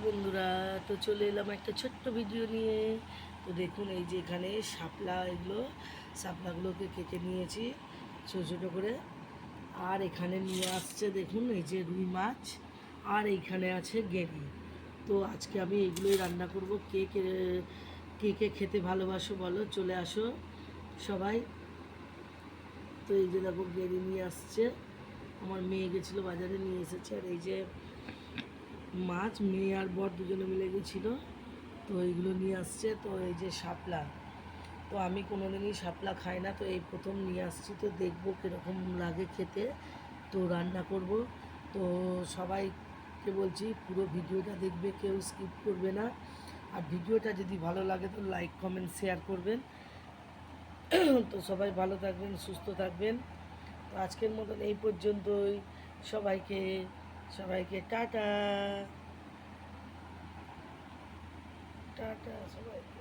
বন্ধুরা, তো চলে এলাম একটা ছোট্ট ভিডিও নিয়ে। তো দেখুন, এই যে এখানে শাপলাগুলোকে কেটে নিয়েছি ছোটো ছোটো করে। আর এখানে নিয়ে আসছে দেখুন, এই যে রুই মাছ, আর এইখানে আছে গেঁড়ি। তো আজকে আমি এগুলোই রান্না করব। কে কে কে কে খেতে ভালোবাসো বলো, চলে আসো সবাই। তো এই যে দেখো, গেঁড়ি নিয়ে আসছে, আমার মেয়ে গেছিলো বাজারে, নিয়ে এসেছে। আর এই যে মাছ, মেয়ে আর বর দুজনে মিলে গেছিলো, তো এইগুলো নিয়ে আসছে। তো এই যে শাপলা, তো আমি কোনোদিনই শাপলা খাই না, তো এই প্রথম নিয়ে আসছি, তো দেখবো কীরকম লাগে খেতে, তো রান্না করব। তো সবাইকে বলছি পুরো ভিডিওটা দেখবে, কেউ স্কিপ করবে না। আর ভিডিওটা যদি ভালো লাগে তো লাইক কমেন্ট শেয়ার করবেন। তো সবাই ভালো থাকবেন, সুস্থ থাকবেন। তো আজকের মতন এই পর্যন্তই। সবাইকে সবাইকে টাটা টাটা সবাইকে।